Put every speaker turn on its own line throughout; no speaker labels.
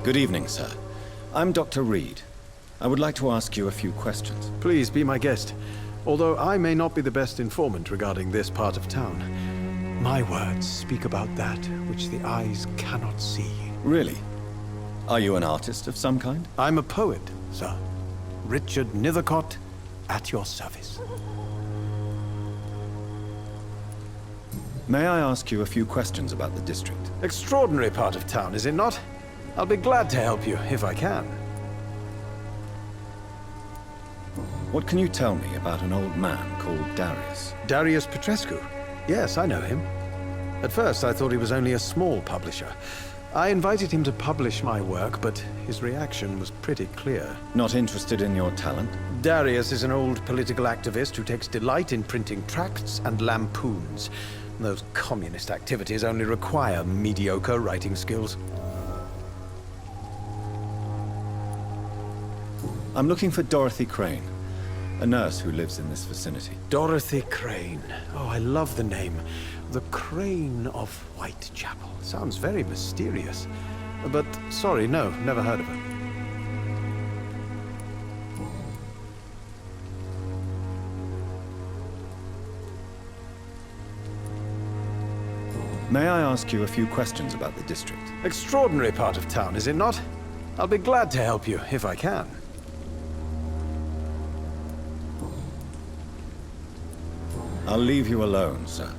Good evening, sir. I'm Dr. Reed. I would like to ask you a few questions.
Please be my guest. Although I may not be the best informant regarding this part of town, my words speak about that which the eyes cannot see.
Really? Are you an artist of some kind?
I'm a poet, sir. Richard Nethercott, at your service.
May I ask you a few questions about the district?
Extraordinary part of town, is it not? I'll be glad to help you, if I can.
What can you tell me about an old man called Darius?
Darius Petrescu? Yes, I know him. At first, I thought he was only a small publisher. I invited him to publish my work, but his reaction was pretty clear.
Not interested in your talent?
Darius is an old political activist who takes delight in printing tracts and lampoons. Those communist activities only require mediocre writing skills.
I'm looking for Dorothy Crane, a nurse who lives in this vicinity.
Dorothy Crane. Oh, I love the name. The Crane of Whitechapel. Sounds very mysterious. But, sorry, no, never heard of her.
May I ask you a few questions about the district?
Extraordinary part of town, is it not? I'll be glad to help you, if I can.
I'll leave you alone, sir.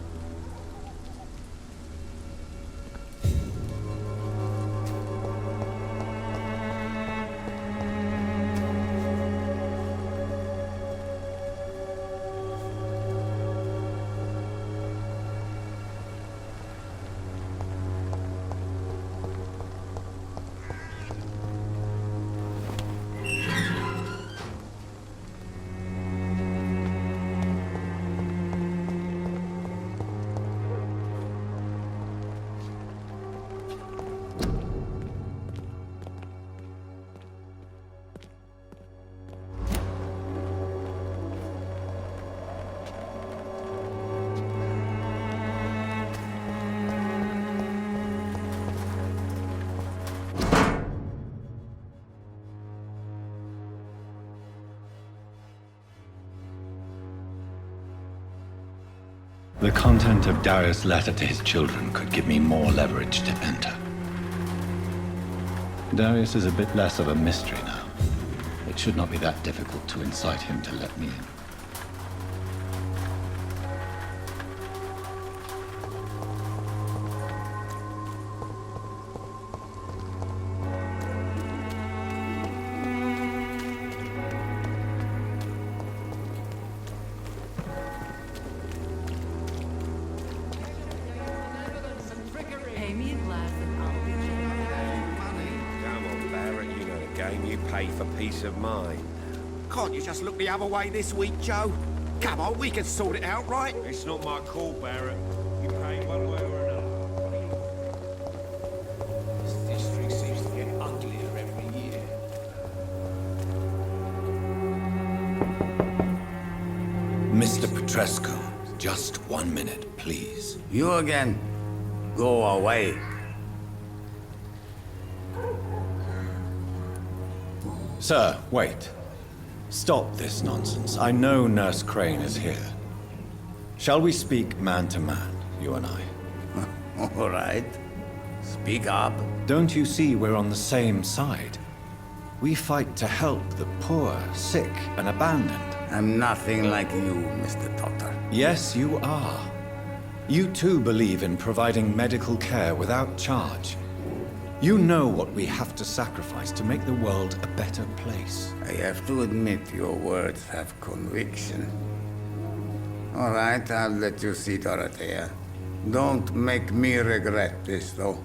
The content of Darius' letter to his children could give me more leverage to enter. Darius is a bit less of a mystery now. It should not be that difficult to incite him to let me in.
Of mine. Can't you just look the other way this week, Joe? Come on, we can sort it out, right?
It's not my call, Barrett. You pay one way or another. This district seems to get uglier every year.
Mr. Petrescu, just 1 minute, please.
You again? Go away.
Sir, wait. Stop this nonsense. I know Nurse Crane is here. Shall we speak man to man, you and I?
All right. Speak up.
Don't you see we're on the same side? We fight to help the poor, sick, and abandoned.
I'm nothing like you, Mr. Doctor.
Yes, you are. You too believe in providing medical care without charge. You know what we have to sacrifice to make the world a better place.
I have to admit your words have conviction. All right, I'll let you see, Dorothea. Don't make me regret this, though.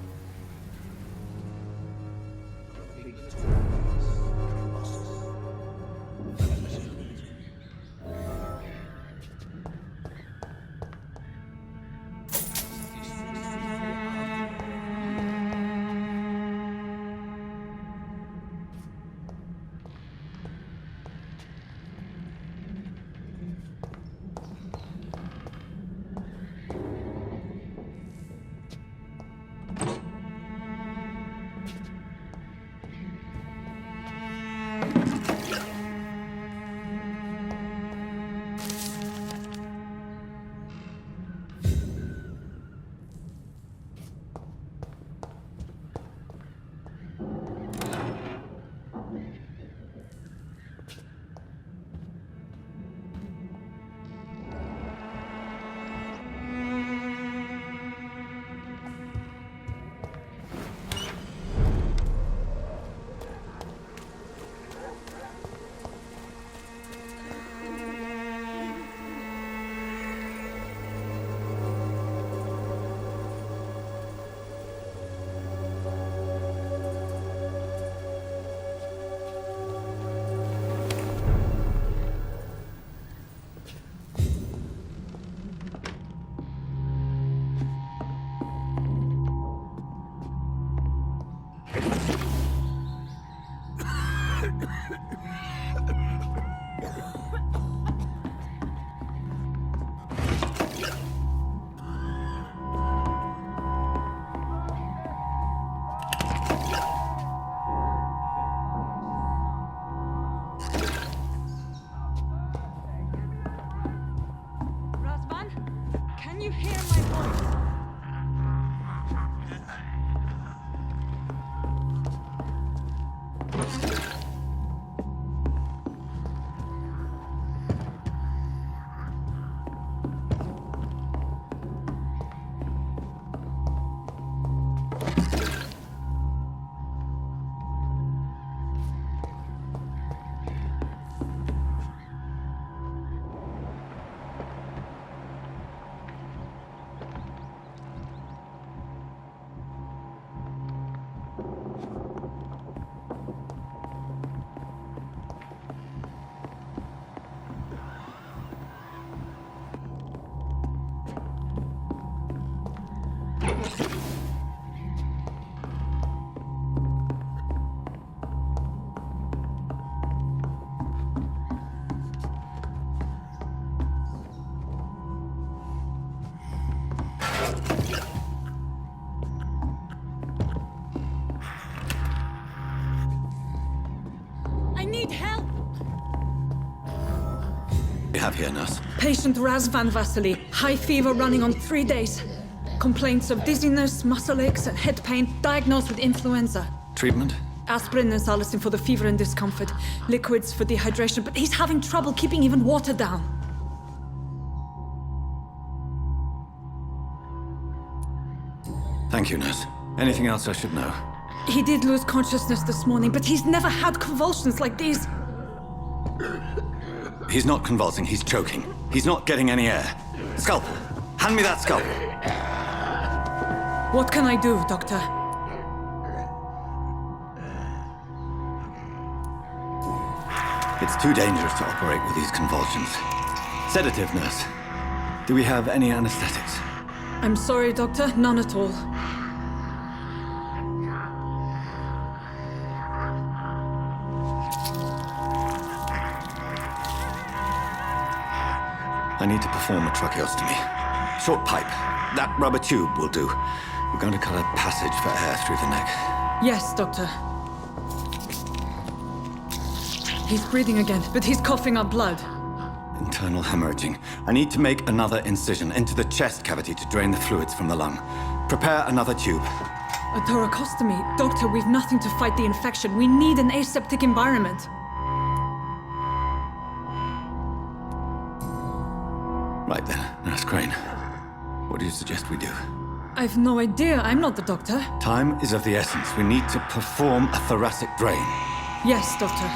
you hear my voice? I need help!
We have here, nurse.
Patient Raz Van Vasily. High fever running on 3 days. Complaints of dizziness, muscle aches, and head pain. Diagnosed with influenza.
Treatment?
Aspirin and salicin for the fever and discomfort. Liquids for dehydration, but he's having trouble keeping even water down.
Thank you, nurse. Anything else I should know?
He did lose consciousness this morning, but he's never had convulsions like these.
He's not convulsing, he's choking. He's not getting any air. Scalpel! Hand me that scalpel!
What can I do, Doctor?
It's too dangerous to operate with these convulsions. Sedative, nurse. Do we have any anesthetics?
I'm sorry, Doctor. None at all.
I need to perform a tracheostomy. Short pipe. That rubber tube will do. We're going to cut a passage for air through the neck.
Yes, Doctor. He's breathing again, but he's coughing up blood.
Internal hemorrhaging. I need to make another incision into the chest cavity to drain the fluids from the lung. Prepare another tube.
A thoracostomy? Doctor, we've nothing to fight the infection. We need an aseptic environment.
Right then, Nurse Crane. What do you suggest we do?
I've no idea. I'm not the doctor.
Time is of the essence. We need to perform a thoracic drain.
Yes, Doctor.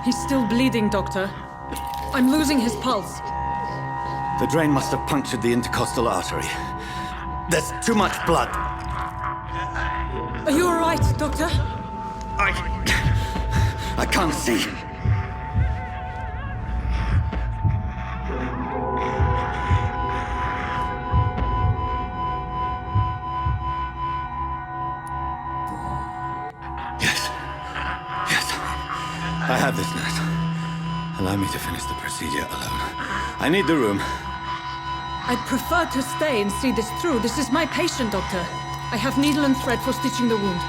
He's still bleeding, Doctor. I'm losing his pulse.
The drain must have punctured the intercostal artery. There's too much blood.
Are you all right, Doctor?
I can't see. Yes. I have this, nurse. Allow me to finish the procedure alone. I need the room.
I'd prefer to stay and see this through. This is my patient, Doctor. I have needle and thread for stitching the wound.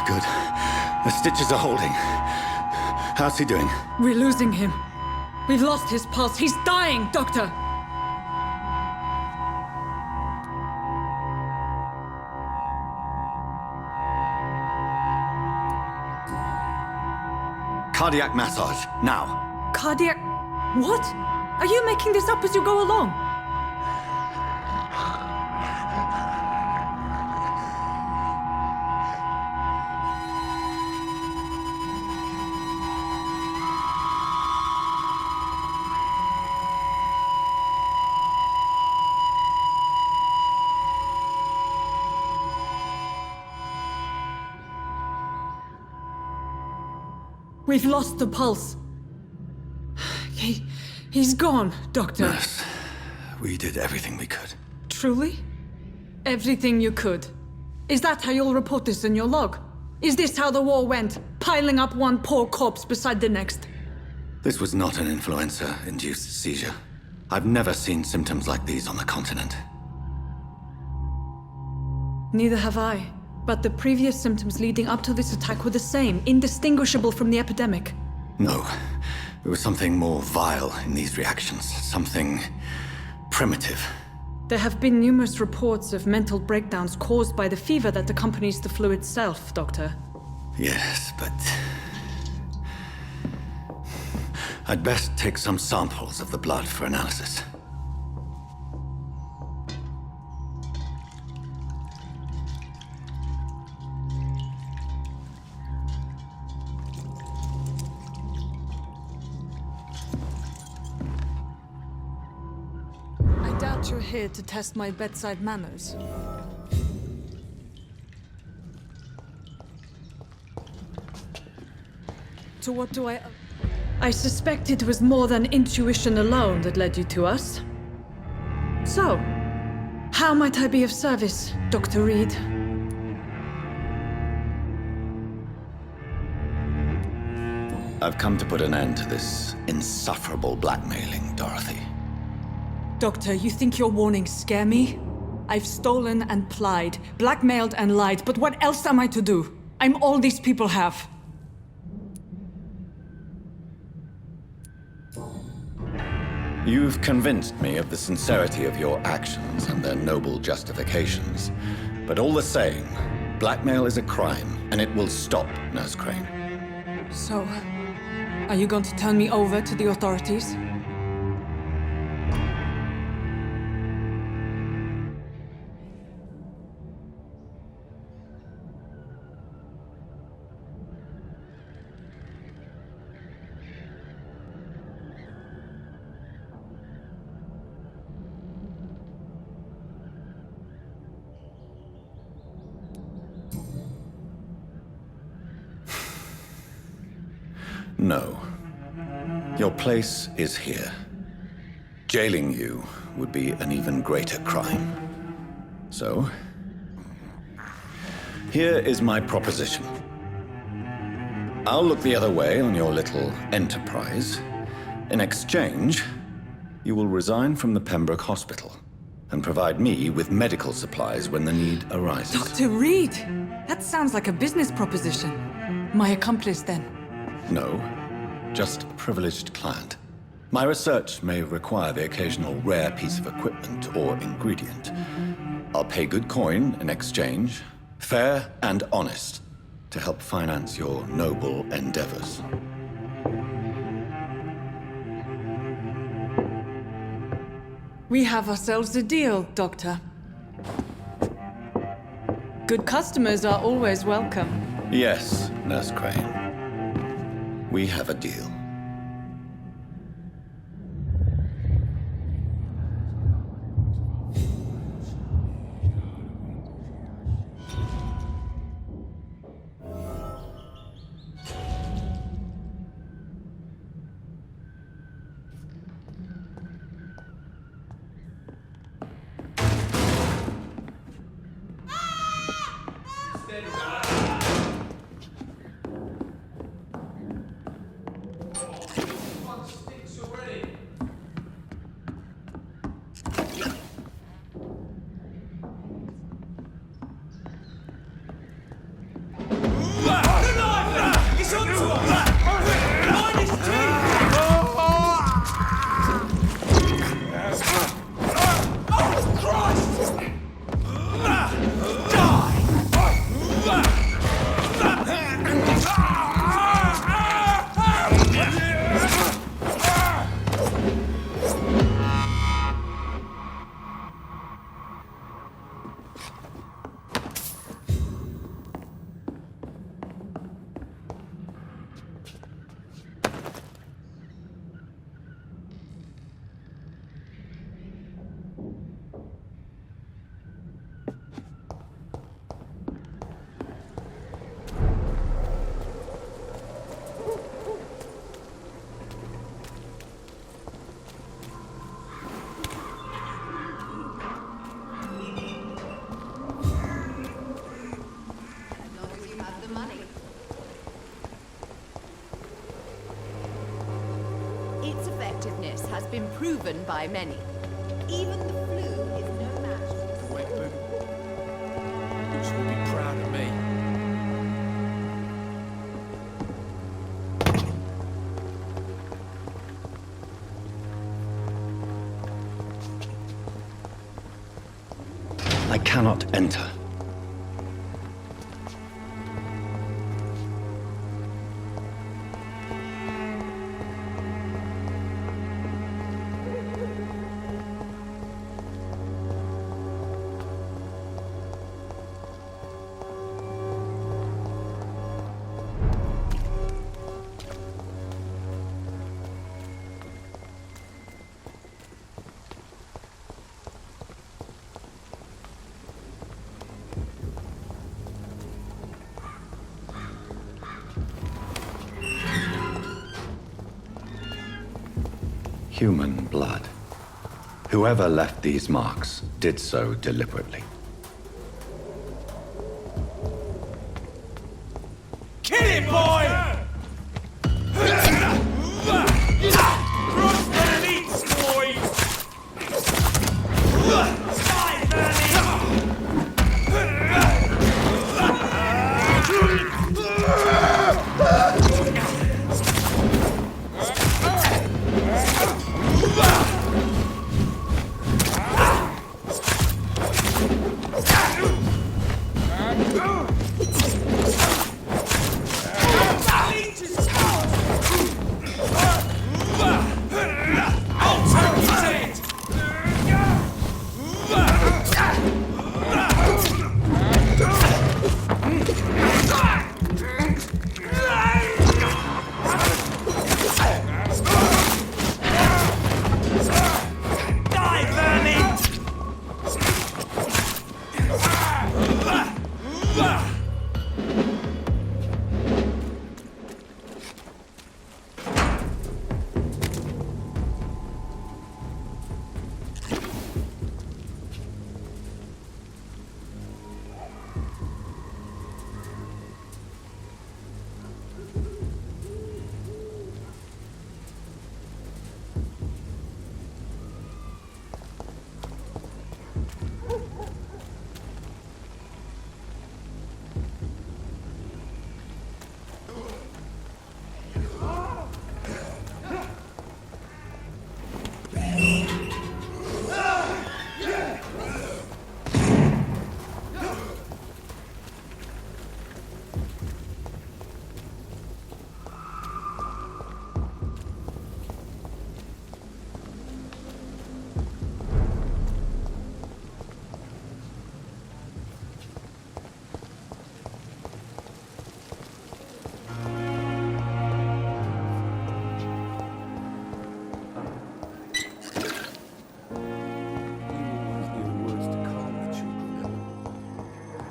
Good. The stitches are holding. How's he doing?
We're losing him. We've lost his pulse. He's dying, Doctor!
Cardiac massage, now.
Cardiac... What? Are you making this up as you go along? We've lost the pulse. He's gone, Doctor.
Nurse, we did everything we could.
Truly? Everything you could. Is that how you'll report this in your log? Is this how the war went? Piling up one poor corpse beside the next?
This was not an influenza-induced seizure. I've never seen symptoms like these on the continent.
Neither have I. But the previous symptoms leading up to this attack were the same, indistinguishable from the epidemic.
No. There was something more vile in these reactions. Something primitive.
There have been numerous reports of mental breakdowns caused by the fever that accompanies the flu itself, Doctor.
Yes, but... I'd best take some samples of the blood for analysis.
I doubt you're here to test my bedside manners. To what do I suspect it was more than intuition alone that led you to us. So, how might I be of service, Dr. Reed?
I've come to put an end to this insufferable blackmailing, Dorothy.
Doctor, you think your warnings scare me? I've stolen and plied, blackmailed and lied, but what else am I to do? I'm all these people have.
You've convinced me of the sincerity of your actions and their noble justifications. But all the same, blackmail is a crime, and it will stop, Nurse Crane.
So, are you going to turn me over to the authorities?
No. Your place is here. Jailing you would be an even greater crime. So, here is my proposition. I'll look the other way on your little enterprise. In exchange, you will resign from the Pembroke Hospital and provide me with medical supplies when the need arises.
Dr. Reed! That sounds like a business proposition. My accomplice, then?
No, just a privileged client. My research may require the occasional rare piece of equipment or ingredient. I'll pay good coin in exchange, fair and honest, to help finance your noble endeavors.
We have ourselves a deal, Doctor. Good customers are always welcome.
Yes, Nurse Crane. We have a deal.
Has been proven by many. Even the flu is no match.
I cannot enter. Human blood. Whoever left these marks did so deliberately.
Kill him, boy! Cross the leads, boys! Die,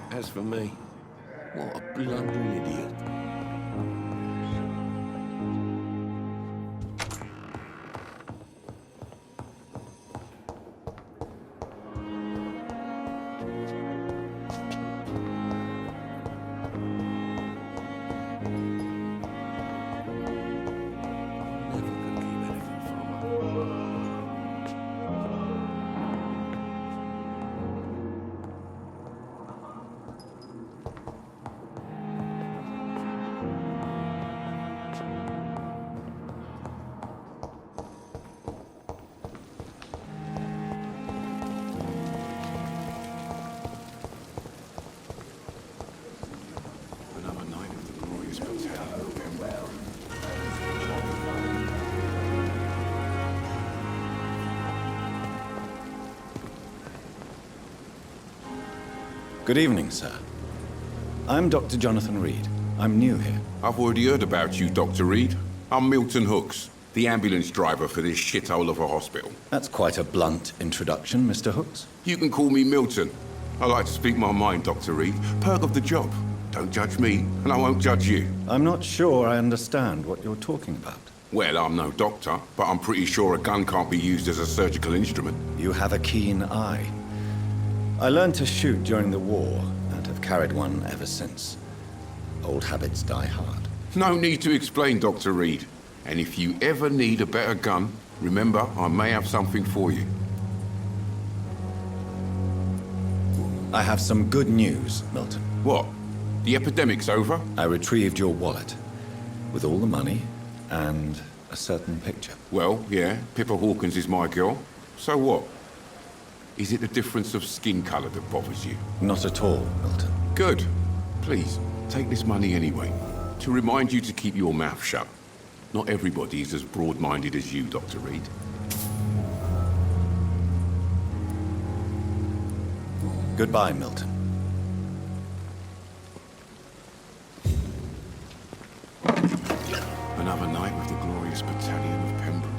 As for me, what a blundering idiot. Never could keep anything from her. Another night of the glorious brutality of Vampyr.
Good evening, sir. I'm Dr. Jonathan Reed. I'm new here.
I've already heard about you, Dr. Reed. I'm Milton Hooks, the ambulance driver for this shithole of a hospital.
That's quite a blunt introduction, Mr. Hooks.
You can call me Milton. I like to speak my mind, Dr. Reed. Perk of the job. Don't judge me, and I won't judge you.
I'm not sure I understand what you're talking about.
Well, I'm no doctor, but I'm pretty sure a gun can't be used as a surgical instrument.
You have a keen eye. I learned to shoot during the war, and have carried one ever since. Old habits die hard.
No need to explain, Dr. Reed. And if you ever need a better gun, remember, I may have something for you.
I have some good news, Milton.
What? The epidemic's over?
I retrieved your wallet, with all the money, and a certain picture.
Well, yeah, Pippa Hawkins is my girl. So what? Is it the difference of skin color that bothers you?
Not at all, Milton.
Good. Please, take this money anyway. To remind you to keep your mouth shut. Not everybody is as broad-minded as you, Dr. Reed.
Goodbye, Milton.
Another night with the glorious battalion of Pembroke.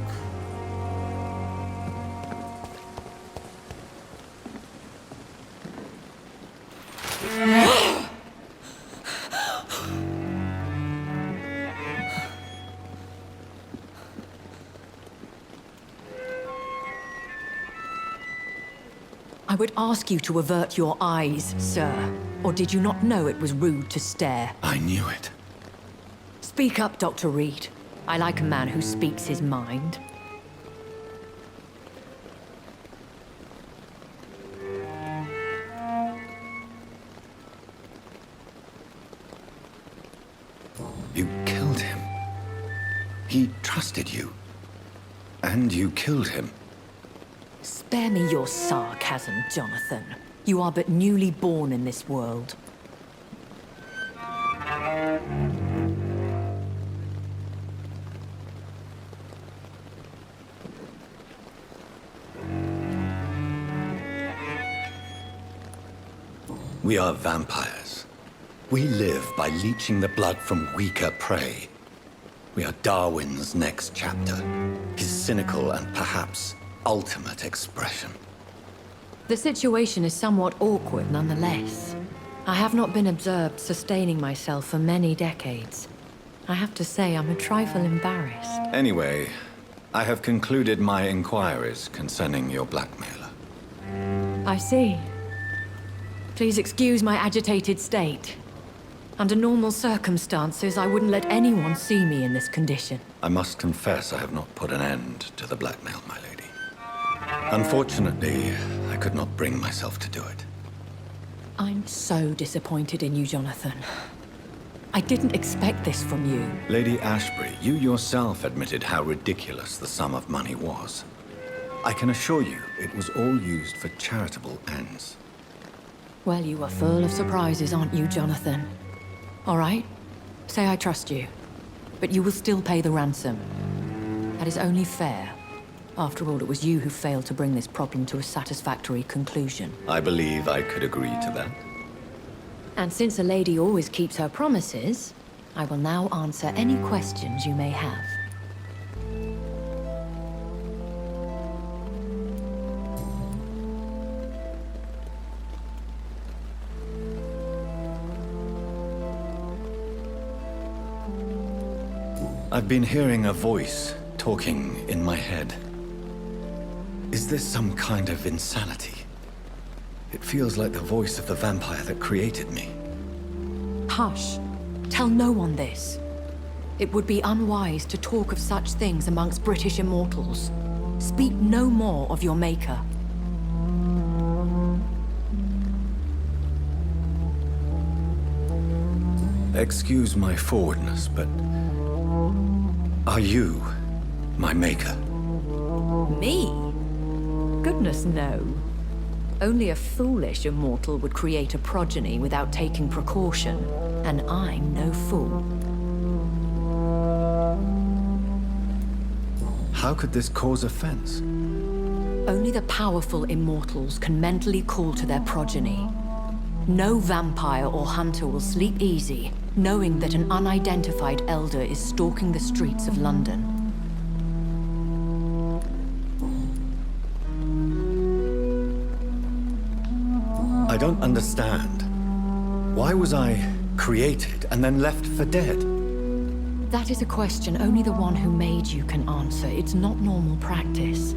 I would ask you to avert your eyes, sir. Or did you not know it was rude to stare?
I knew it.
Speak up, Dr. Reed. I like a man who speaks his mind.
You killed him. He trusted you. And you killed him.
Spare me your sarcasm, Jonathan. You are but newly born in this world.
We are vampires. We live by leeching the blood from weaker prey. We are Darwin's next chapter, his cynical and perhaps ultimate expression.
The situation is somewhat awkward nonetheless. I have not been observed sustaining myself for many decades. I have to say I'm a trifle embarrassed.
Anyway, I have concluded my inquiries concerning your blackmailer.
I see. Please excuse my agitated state. Under normal circumstances, I wouldn't let anyone see me in this condition.
I must confess I have not put an end to the blackmail, my lady. Unfortunately, I could not bring myself to do it.
I'm so disappointed in you, Jonathan. I didn't expect this from you.
Lady Ashbury, you yourself admitted how ridiculous the sum of money was. I can assure you it was all used for charitable ends.
Well, you are full of surprises, aren't you, Jonathan? All right, say I trust you, but you will still pay the ransom. That is only fair. After all, it was you who failed to bring this problem to a satisfactory conclusion.
I believe I could agree to that.
And since a lady always keeps her promises, I will now answer any questions you may have.
I've been hearing a voice talking in my head. Is this some kind of insanity? It feels like the voice of the vampire that created me.
Hush. Tell no one this. It would be unwise to talk of such things amongst British immortals. Speak no more of your maker.
Excuse my forwardness, but are you my maker?
Me? Goodness, no. Only a foolish immortal would create a progeny without taking precaution, and I'm no fool.
How could this cause offense?
Only the powerful immortals can mentally call to their progeny. No vampire or hunter will sleep easy, knowing that an unidentified elder is stalking the streets of London.
I don't understand. Why was I created and then left for dead?
That is a question only the one who made you can answer. It's not normal practice.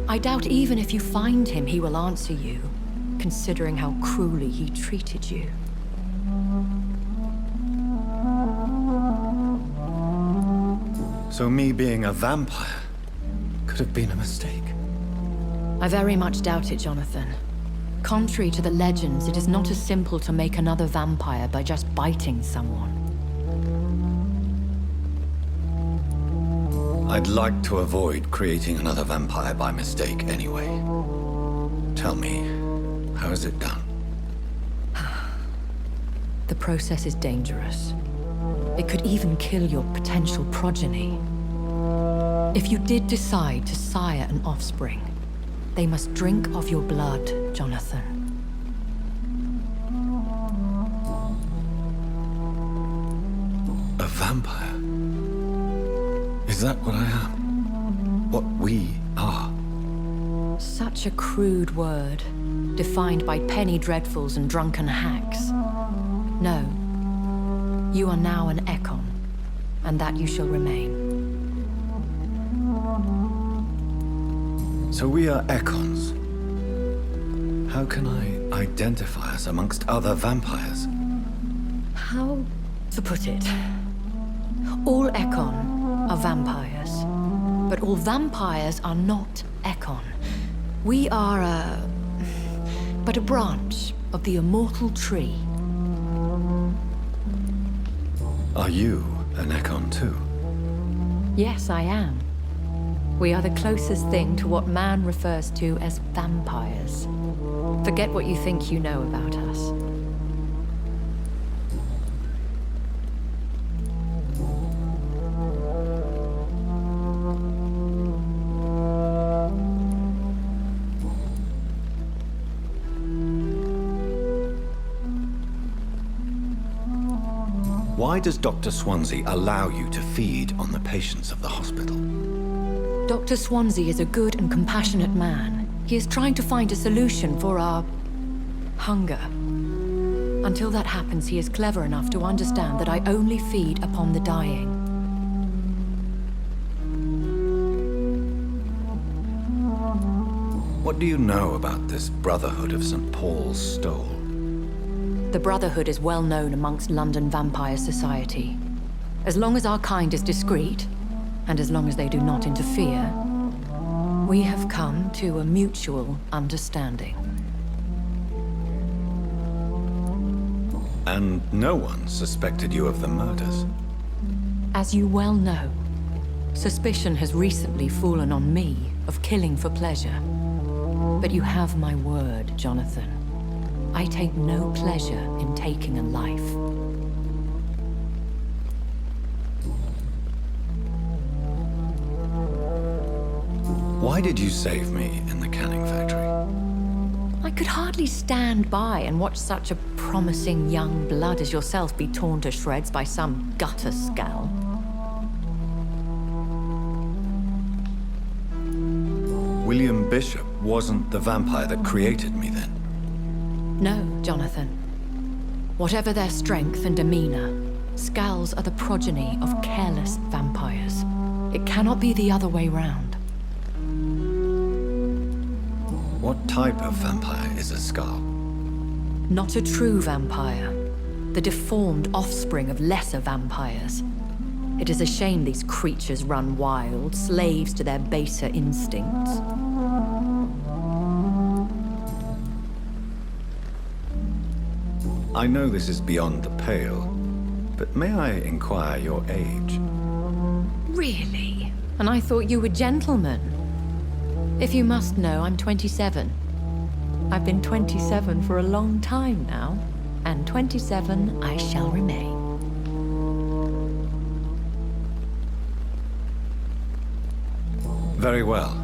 I doubt even if you find him, he will answer you, considering how cruelly he treated you.
So me being a vampire could have been a mistake.
I very much doubt it, Jonathan. Contrary to the legends, it is not as simple to make another vampire by just biting someone. I'd
like to avoid creating another vampire by mistake anyway. Tell me, how is it done?
The process is dangerous. It could even kill your potential progeny. If you did decide to sire an offspring, they must drink of your blood, Jonathan.
A vampire? Is that what I am? What we are?
Such a crude word, defined by penny dreadfuls and drunken hacks. No. You are now an Ekon, and that you shall remain.
So we are Ekons. How can I identify us amongst other vampires?
How to put it? All Ekon are vampires, but all vampires are not Ekon. We are but a branch of the immortal tree.
Are you an Ekon too?
Yes, I am. We are the closest thing to what man refers to as vampires. Forget what you think you know about us.
Why does Dr. Swansea allow you to feed on the patients of the hospital?
Dr. Swansea is a good and compassionate man. He is trying to find a solution for our hunger. Until that happens, he is clever enough to understand that I only feed upon the dying.
What do you know about this Brotherhood of St. Paul's Stole?
The Brotherhood is well known amongst London vampire society. As long as our kind is discreet, and as long as they do not interfere, we have come to a mutual understanding.
And no one suspected you of the murders?
As you well know, suspicion has recently fallen on me of killing for pleasure. But you have my word, Jonathan. I take no pleasure in taking a life.
Why did you save me in the canning factory?
I could hardly stand by and watch such a promising young blood as yourself be torn to shreds by some gutter scowl.
William Bishop wasn't the vampire that created me then?
No, Jonathan. Whatever their strength and demeanor, Scowls are the progeny of careless vampires. It cannot be the other way round.
What type of vampire is a Scowl?
Not a true vampire. The deformed offspring of lesser vampires. It is a shame these creatures run wild, slaves to their baser instincts.
I know this is beyond the pale, but may I inquire your age?
Really? And I thought you were gentlemen. If you must know, I'm 27. I've been 27 for a long time now, and 27 I shall remain.
Very well,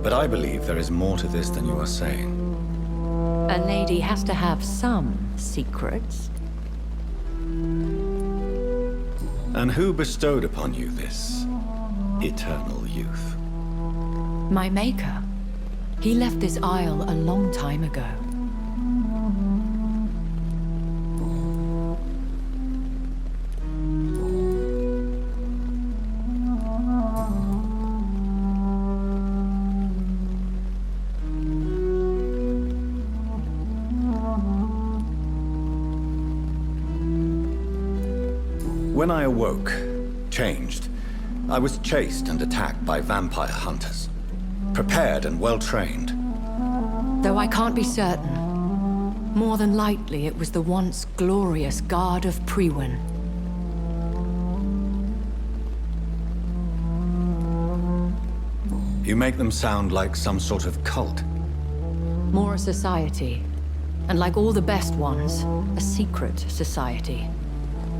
but I believe there is more to this than you are saying.
A lady has to have some secrets.
And who bestowed upon you this eternal youth?
My maker. He left this isle a long time ago.
When I awoke, changed, I was chased and attacked by vampire hunters. Prepared and well-trained.
Though I can't be certain, more than likely it was the once glorious Guard of Priwen.
You make them sound like some sort of cult.
More a society. And like all the best ones, a secret society.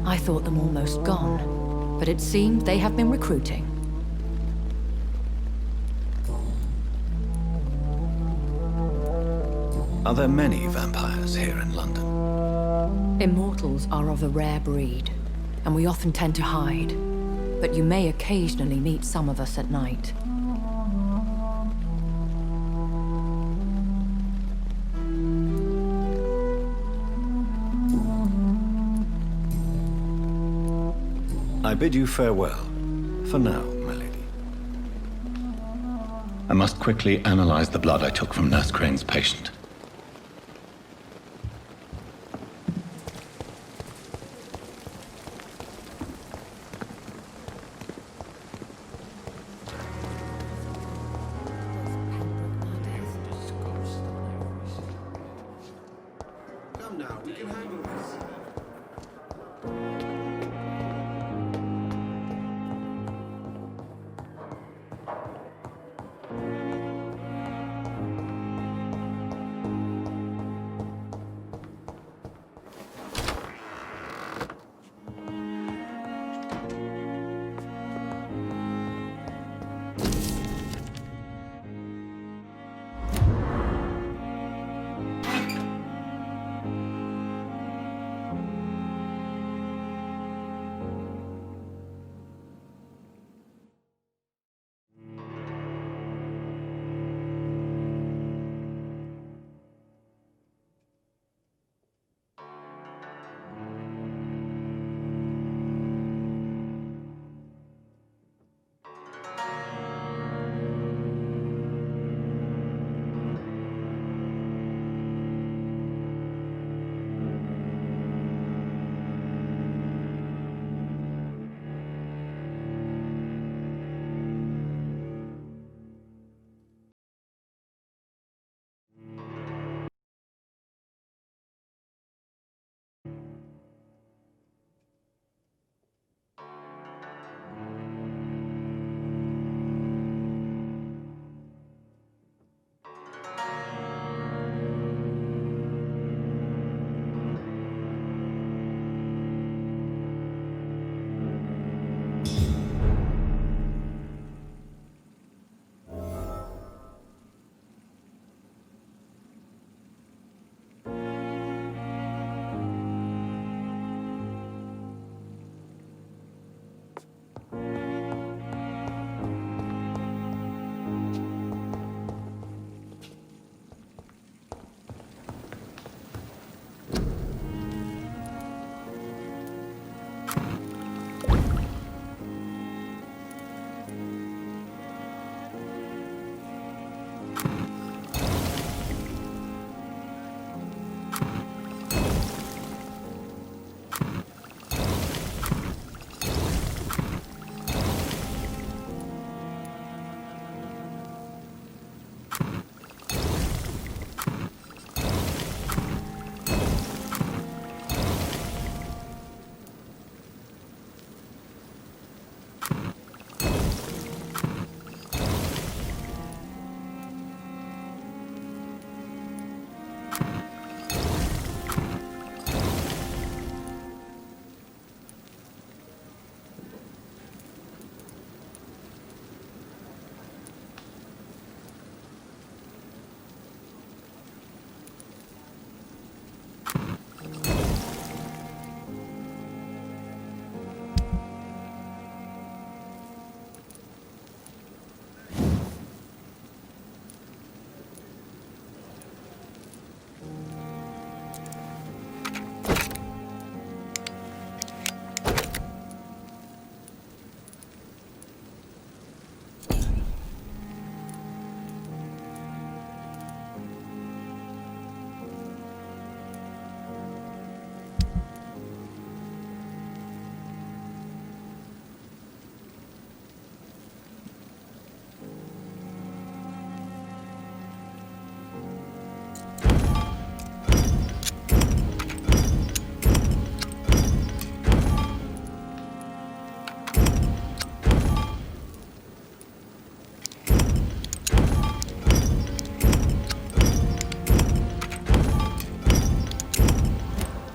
I thought them almost gone, but it seemed they have been recruiting.
Are there many vampires here in London?
Immortals are of a rare breed, and we often tend to hide. But you may occasionally meet some of us at night.
I bid you farewell, for now, my lady. I must quickly analyze the blood I took from Nurse Crane's patient.
Come now, we can handle this.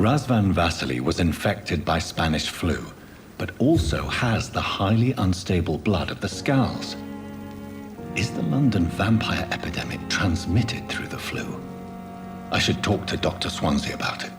Razvan Vasily was infected by Spanish flu, but also has the highly unstable blood of the Scowls. Is the London vampire epidemic transmitted through the flu? I should talk to Dr. Swansea about it.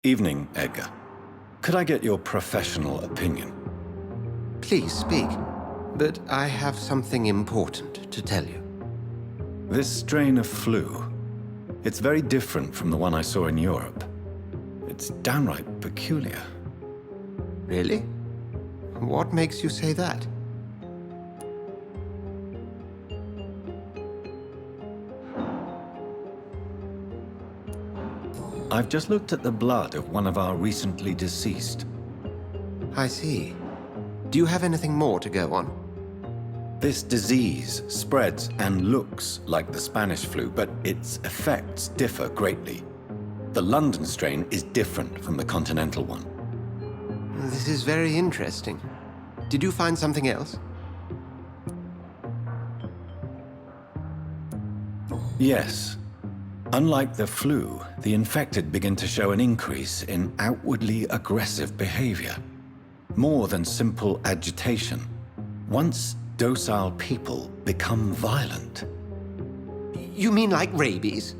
Evening, Edgar. Could I get your professional opinion?
Please speak. But I have something important to tell you.
This strain of flu, it's very different from the one I saw in Europe. It's downright peculiar.
Really? What makes you say that?
I've just looked at the blood of one of our recently deceased.
I see. Do you have anything more to go on?
This disease spreads and looks like the Spanish flu, but its effects differ greatly. The London strain is different from the continental one.
This is very interesting. Did you find something else?
Yes. Unlike the flu, the infected begin to show an increase in outwardly aggressive behavior. More than simple agitation. Once docile people become violent.
You mean like rabies?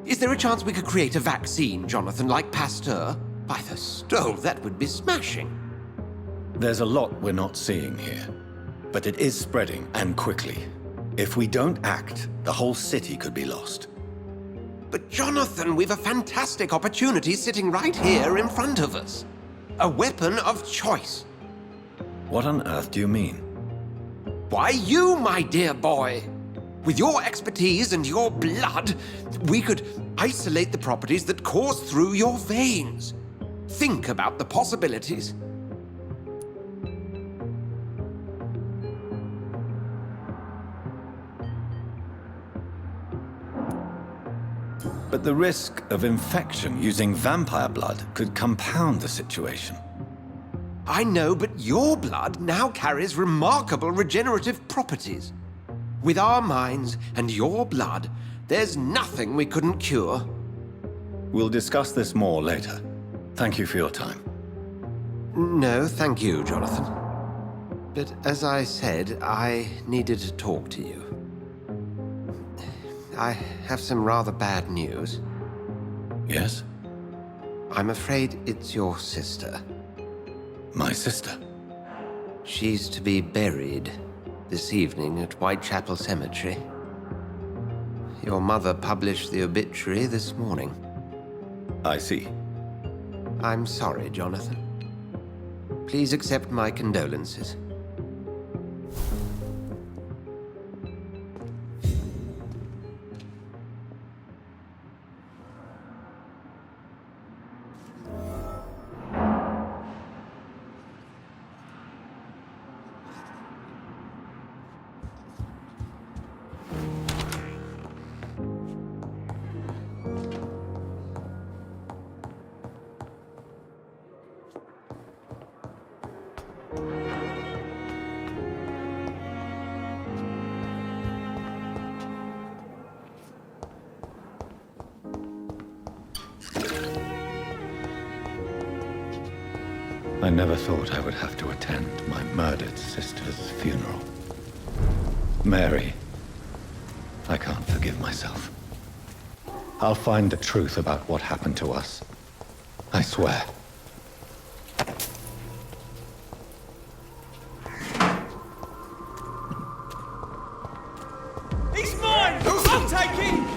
Is there a chance we could create a vaccine, Jonathan, like Pasteur? By the stove, that would be smashing.
There's a lot we're not seeing here. But it is spreading, and quickly. If we don't act, the whole city could be lost.
But Jonathan, we've a fantastic opportunity sitting right here in front of us. A weapon of choice.
What on earth do you mean?
Why, you, my dear boy. With your expertise and your blood, we could isolate the properties that course through your veins. Think about the possibilities.
But the risk of infection using vampire blood could compound the situation.
I know, but your blood now carries remarkable regenerative properties. With our minds and your blood, there's nothing we couldn't cure.
We'll discuss this more later. Thank you for your time.
No, thank you, Jonathan. But as I said, I needed to talk to you. I have some rather bad news.
Yes?
I'm afraid it's your sister.
My sister?
She's to be buried this evening at Whitechapel Cemetery. Your mother published the obituary this morning.
I see.
I'm sorry, Jonathan. Please accept my condolences.
I never thought I would have to attend my murdered sister's funeral. Mary, I can't forgive myself. I'll find the truth about what happened to us. I swear.
He's mine! I'll take him!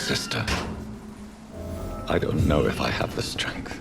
sister. I don't know if I have the strength.